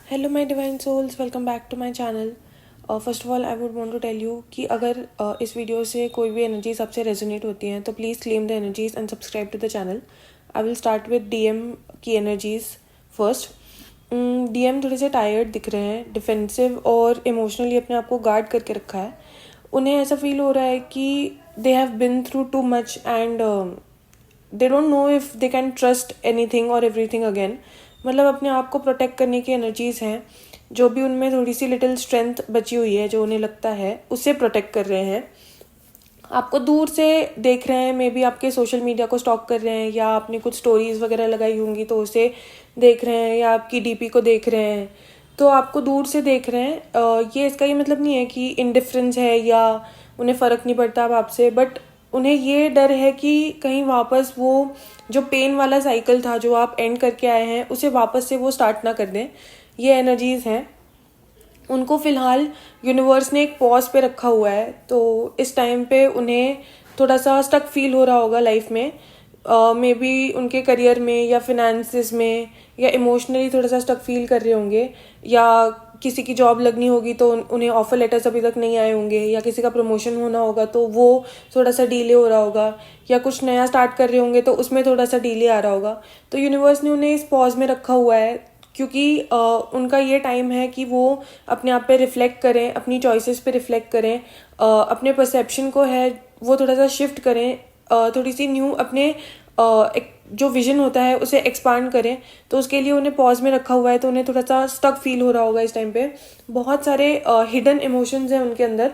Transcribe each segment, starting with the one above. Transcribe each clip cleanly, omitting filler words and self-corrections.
Hello my divine souls, welcome back to my channel. First of all I would want to tell you कि अगर इस video से कोई भी energies आपसे रेजोनेट होती हैं तो please claim the energies and subscribe to the channel. I will start with DM की एनर्जीज फर्स्ट। डीएम थोड़े से टायर्ड दिख रहे हैं, डिफेंसिव और इमोशनली अपने आप को गार्ड करके रखा है। उन्हें ऐसा फील हो रहा है कि they have been through too much and they don't know if they can trust anything और एवरीथिंग अगेन। मतलब अपने आप को प्रोटेक्ट करने की एनर्जीज़ हैं। जो भी उनमें थोड़ी सी लिटिल स्ट्रेंथ बची हुई है, जो उन्हें लगता है, उससे प्रोटेक्ट कर रहे हैं। आपको दूर से देख रहे हैं, मे बी आपके सोशल मीडिया को स्टॉक कर रहे हैं, या आपने कुछ स्टोरीज वगैरह लगाई होंगी तो उसे देख रहे हैं, या आपकी डीपी को देख रहे हैं, तो आपको दूर से देख रहे हैं। ये मतलब नहीं है कि इनडिफरेंस है या उन्हें फ़र्क नहीं पड़ता अब आपसे, बट उन्हें ये डर है कि कहीं वापस वो जो पेन वाला साइकिल था जो आप एंड करके आए हैं उसे वापस से वो स्टार्ट ना कर दें। ये एनर्जीज़ हैं। उनको फ़िलहाल यूनिवर्स ने एक पॉज पे रखा हुआ है, तो इस टाइम पे उन्हें थोड़ा सा स्टक फील हो रहा होगा लाइफ में। मे बी उनके करियर में या फिनेंसेस में या इमोशनली थोड़ा सा स्टक फील कर रहे होंगे, या किसी की जॉब लगनी होगी तो उन्हें ऑफर लेटर्स अभी तक नहीं आए होंगे, या किसी का प्रमोशन होना होगा तो वो थोड़ा सा डिले हो रहा होगा, या कुछ नया स्टार्ट कर रहे होंगे तो उसमें थोड़ा सा डिले आ रहा होगा। तो यूनिवर्स ने उन्हें इस पॉज में रखा हुआ है क्योंकि उनका ये टाइम है कि वो अपने आप पे रिफ्लेक्ट करें, अपनी चॉइसेस पे रिफ्लेक्ट करें, अपने परसेप्शन को है वो थोड़ा सा शिफ्ट करें, थोड़ी सी न्यू अपने एक जो विजन होता है उसे एक्सपांड करें। तो उसके लिए उन्हें पॉज में रखा हुआ है, तो उन्हें थोड़ा सा स्टक फील हो रहा होगा इस टाइम पे। बहुत सारे हिडन इमोशंस हैं उनके अंदर।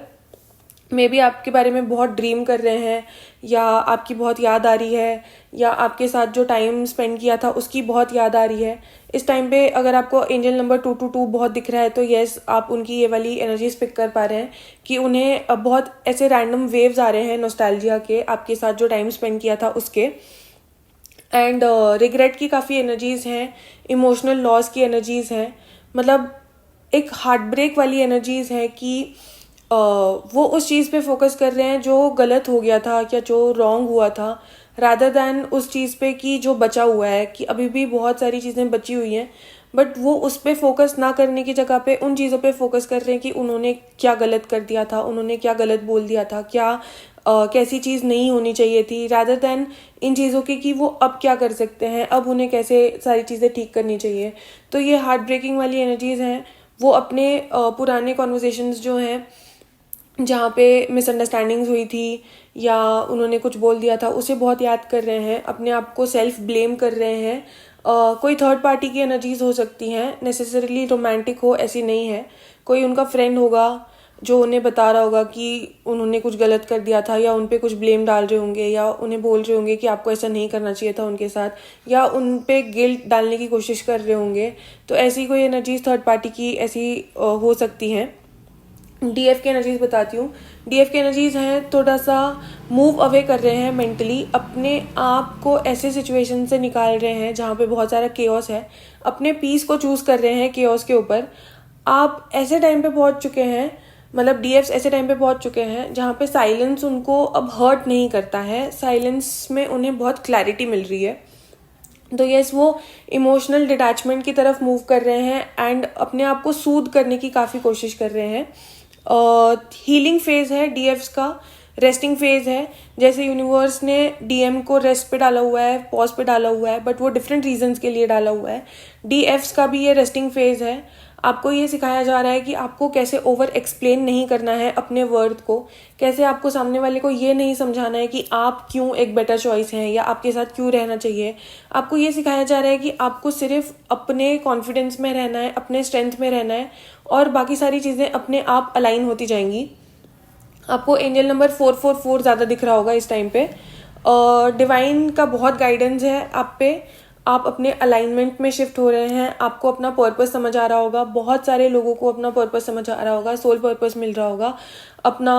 मे बी आपके बारे में बहुत ड्रीम कर रहे हैं, या आपकी बहुत याद आ रही है, या आपके साथ जो टाइम स्पेंड किया था उसकी बहुत याद आ रही है। इस टाइम पे अगर आपको एंजल नंबर 222 बहुत दिख रहा है तो येस, आप उनकी ये वाली एनर्जीज पिक कर पा रहे हैं कि उन्हें बहुत ऐसे रैंडम वेव्स आ रहे हैं नॉस्टैल्जिया के, आपके साथ जो टाइम स्पेंड किया था उसके। एंड रिग्रेट की काफ़ी एनर्जीज़ हैं, इमोशनल लॉस की एनर्जीज़ हैं। मतलब एक हार्ट ब्रेक वाली एनर्जीज़ हैं कि वो उस चीज़ पे फोकस कर रहे हैं जो गलत हो गया था या जो रॉन्ग हुआ था, रादर दैन उस चीज़ पे कि जो बचा हुआ है, कि अभी भी बहुत सारी चीज़ें बची हुई हैं, बट वो उस पे फोकस ना करने की जगह पे उन चीज़ों पे फोकस कर रहे हैं कि उन्होंने क्या गलत कर दिया था, उन्होंने क्या गलत बोल दिया था, क्या कैसी चीज़ नहीं होनी चाहिए थी, रादर दैन इन चीज़ों की कि वो अब क्या कर सकते हैं, अब उन्हें कैसे सारी चीज़ें ठीक करनी चाहिए। तो ये हार्ट ब्रेकिंग वाली एनर्जीज़ हैं। वो अपने पुराने कॉन्वर्जेशंस जो हैं जहाँ पे मिसअंडरस्टैंडिंग्स हुई थी या उन्होंने कुछ बोल दिया था उसे बहुत याद कर रहे हैं, अपने आप को सेल्फ ब्लेम कर रहे हैं। कोई थर्ड पार्टी की एनर्जीज हो सकती हैं, नेसेसरीली रोमांटिक हो ऐसी नहीं है। कोई उनका फ्रेंड होगा जो उन्हें बता रहा होगा कि उन्होंने कुछ गलत कर दिया था, या उन पे कुछ ब्लेम डाल रहे होंगे, या उन्हें बोल रहे होंगे कि आपको ऐसा नहीं करना चाहिए था उनके साथ, या उन पे गिल्ट डालने की कोशिश कर रहे होंगे। तो ऐसी कोई एनर्जीज थर्ड पार्टी की ऐसी हो सकती हैं। डीएफ की एनर्जीज बताती हूँ। डीएफ की एनर्जीज हैं थोड़ा सा मूव अवे कर रहे हैं मेंटली, अपने आप को ऐसे सिचुएशन से निकाल रहे हैं जहाँ पे बहुत सारा केओस है, अपने पीस को चूज कर रहे हैं केओस के ऊपर। आप ऐसे टाइम पे पहुंच चुके हैं, मतलब डीएफ्स ऐसे टाइम पे पहुंच चुके हैं जहाँ पे साइलेंस उनको अब हर्ट नहीं करता है, साइलेंस में उन्हें बहुत क्लैरिटी मिल रही है। तो यस, वो इमोशनल डिटैचमेंट की तरफ मूव कर रहे हैं एंड अपने आप को सूद करने की काफ़ी कोशिश कर रहे हैं। हीलिंग फेज है डीएफ्स का, रेस्टिंग फेज है। जैसे यूनिवर्स ने डीएम को रेस्ट पे डाला हुआ है, पॉज पे डाला हुआ है, बट वो डिफरेंट रीजंस के लिए डाला हुआ है। डीएफ्स का भी ये रेस्टिंग फेज है। आपको ये सिखाया जा रहा है कि आपको कैसे ओवर एक्सप्लेन नहीं करना है अपने वर्थ को, कैसे आपको सामने वाले को ये नहीं समझाना है कि आप क्यों एक बेटर चॉइस हैं या आपके साथ क्यों रहना चाहिए। आपको ये सिखाया जा रहा है कि आपको सिर्फ अपने कॉन्फिडेंस में रहना है, अपने स्ट्रेंथ में रहना है, और बाकी सारी चीज़ें अपने आप अलाइन होती जाएंगी। आपको एंजल नंबर 444 ज़्यादा दिख रहा होगा इस टाइम पे। डिवाइन का बहुत गाइडेंस है आप पे। आप अपने अलाइनमेंट में शिफ्ट हो रहे हैं, आपको अपना पर्पस समझ आ रहा होगा। बहुत सारे लोगों को अपना पर्पस समझ आ रहा होगा, सोल पर्पस मिल रहा होगा। अपना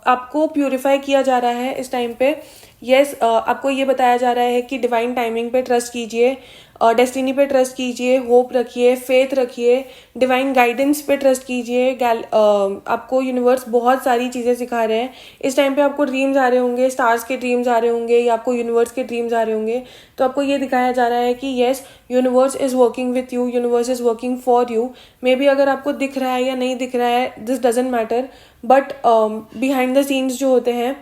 आपको प्यूरिफाई किया जा रहा है इस टाइम पे। यस, आपको ये बताया जा रहा है कि डिवाइन टाइमिंग पे ट्रस्ट कीजिए। डेस्टिनी पे ट्रस्ट कीजिए, होप रखिए, फेथ रखिए, डिवाइन गाइडेंस पे ट्रस्ट कीजिए। आपको यूनिवर्स बहुत सारी चीज़ें सिखा रहे हैं। इस टाइम पे आपको ड्रीम्स आ रहे होंगे, स्टार्स के ड्रीम्स आ रहे होंगे या आपको यूनिवर्स के ड्रीम्स आ रहे होंगे, तो आपको ये दिखाया जा रहा है कि yes, universe is working with you, universe is working for you. May be अगर आपको दिख रहा है या नहीं दिख रहा है, this doesn't matter, but behind the scenes जो होते हैं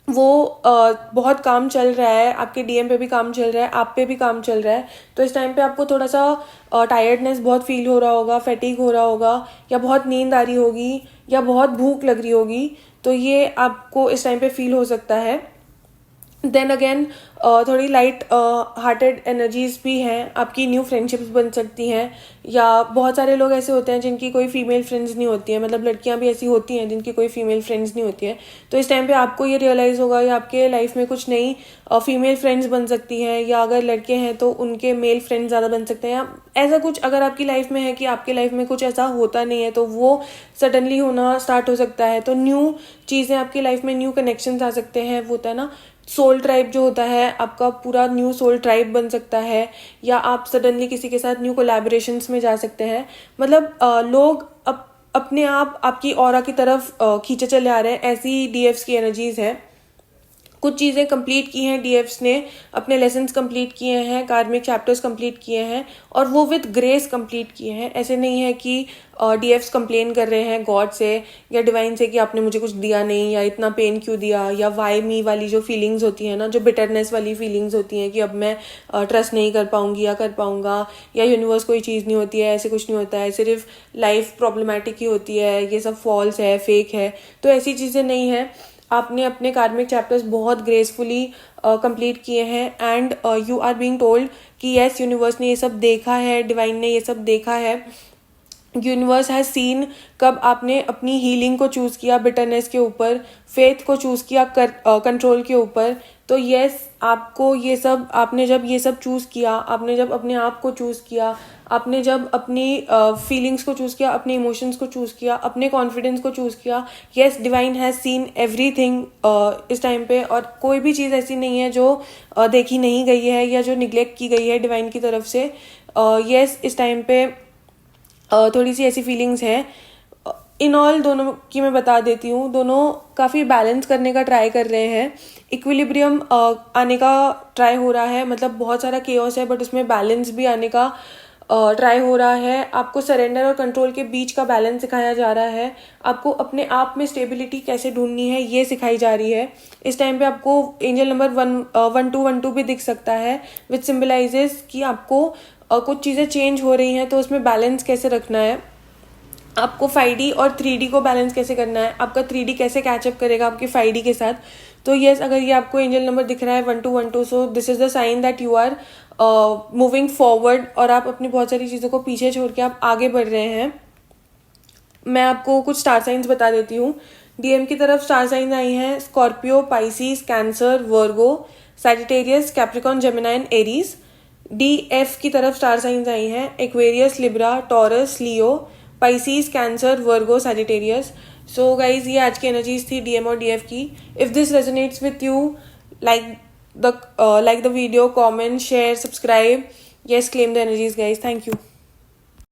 वो बहुत काम चल रहा है। आपके डीएम पे भी काम चल रहा है, आप पे भी काम चल रहा है। तो इस टाइम पे आपको थोड़ा सा टायर्डनेस बहुत फील हो रहा होगा, फैटिग हो रहा होगा, या बहुत नींद आ रही होगी, या बहुत भूख लग रही होगी। तो ये आपको इस टाइम पे फील हो सकता है। देन अगेन थोड़ी लाइट हार्टेड एनर्जीज भी हैं, आपकी न्यू फ्रेंडशिप्स बन सकती हैं, या बहुत सारे लोग ऐसे होते हैं जिनकी कोई फीमेल फ्रेंड्स नहीं होती हैं, मतलब लड़कियां भी ऐसी होती हैं जिनकी कोई फीमेल फ्रेंड्स नहीं होती हैं। तो इस टाइम पे आपको ये रियलाइज़ होगा या आपके लाइफ में कुछ नई फीमेल फ्रेंड्स बन सकती हैं, या अगर लड़के हैं तो उनके मेल फ्रेंड्स ज़्यादा बन सकते हैं, या ऐसा कुछ अगर आपकी लाइफ में है कि आपके लाइफ में कुछ ऐसा होता नहीं है तो वो सडनली होना स्टार्ट हो सकता है। तो न्यू चीज़ें आपकी लाइफ में, न्यू कनेक्शंस आ सकते हैं। वो होता है ना सोल ट्राइब जो होता है, आपका पूरा न्यू सोल ट्राइब बन सकता है, या आप सडनली किसी के साथ न्यू कोलैबोरेशंस में जा सकते हैं। मतलब लोग अपने आप आपकी ऑरा की तरफ खींचे चले आ रहे हैं। ऐसी डीएफ्स की एनर्जीज है। कुछ चीज़ें कंप्लीट की हैं डीएफ्स ने, अपने लेसन्स कंप्लीट किए हैं, कार्मिक चैप्टर्स कंप्लीट किए हैं, और वो विद ग्रेस कंप्लीट किए हैं। ऐसे नहीं है कि डीएफ्स कंप्लेन कर रहे हैं गॉड से या डिवाइन से कि आपने मुझे कुछ दिया नहीं, या इतना पेन क्यों दिया, या वाई मी वाली जो फीलिंग्स होती हैं ना, जो बिटरनेस वाली फीलिंग्स होती हैं कि अब मैं ट्रस्ट नहीं कर पाऊंगी या कर पाऊंगा, या यूनिवर्स कोई चीज़ नहीं होती है, ऐसे कुछ नहीं होता है, सिर्फ लाइफ प्रॉब्लमेटिक ही होती है, ये सब फॉल्स है, फेक है। तो ऐसी चीज़ें नहीं है। आपने अपने कार्मिक चैप्टर्स बहुत ग्रेसफुली कंप्लीट किए हैं, and you are being told कि यस, यूनिवर्स ने ये सब देखा है, डिवाइन ने ये सब देखा है। यूनिवर्स हैज सीन कब आपने अपनी हीलिंग को चूज़ किया बिटरनेस के ऊपर, फेथ को चूज़ किया कंट्रोल के ऊपर। तो यस, आपको ये सब, आपने जब ये सब चूज़ किया, आपने जब अपने आप को चूज़ किया, आपने जब अपनी फीलिंग्स को चूज़ किया, अपने इमोशंस को चूज़ किया, अपने कॉन्फिडेंस को चूज़ किया, yes, divine has seen everything इस टाइम पे। और कोई भी चीज़ ऐसी नहीं है जो देखी नहीं गई है या जो निगलेक्ट की गई है डिवाइन की तरफ से। यस, इस टाइम पे थोड़ी सी ऐसी फीलिंग्स हैं। इन ऑल दोनों की मैं बता देती हूँ, दोनों काफ़ी बैलेंस करने का ट्राई कर रहे हैं। इक्विलिब्रियम आने का ट्राई हो रहा है, मतलब बहुत सारा केओस है बट उसमें बैलेंस भी आने का ट्राई हो रहा है। आपको सरेंडर और कंट्रोल के बीच का बैलेंस सिखाया जा रहा है। आपको अपने आप में स्टेबिलिटी कैसे ढूंढनी है ये सिखाई जा रही है। इस टाइम पे आपको एंजल नंबर 1212 भी दिख सकता है, विच सिम्बलाइजेस कि आपको कुछ चीज़ें चेंज हो रही हैं, तो उसमें बैलेंस कैसे रखना है, आपको 5D और 3D को बैलेंस कैसे करना है, आपका 3D कैसे कैचअप करेगा आपके 5D के साथ। तो यस, अगर ये आपको एंजल नंबर दिख रहा है 1212, so this is the sign that you are moving forward, और आप अपनी बहुत सारी चीज़ों को पीछे छोड़ के आप आगे बढ़ रहे हैं। मैं आपको कुछ स्टार साइंस बता देती हूँ। डीएम की तरफ स्टार साइंस आई हैं Scorpio, Pisces, cancer, Virgo, Sagittarius, Capricorn, Gemini and Aries. DF की तरफ स्टार साइंस आई हैं एक्वेरियस, लिब्रा, टॉरस, लियो, पाइसिस, कैंसर, वर्गो, सैजिटेरियस। सो गाइज, ये आज की एनर्जीज थी डीएम और डीएफ की। If this resonates with you, like the video, comment, share, subscribe. Yes, claim the energies, guys. Thank you.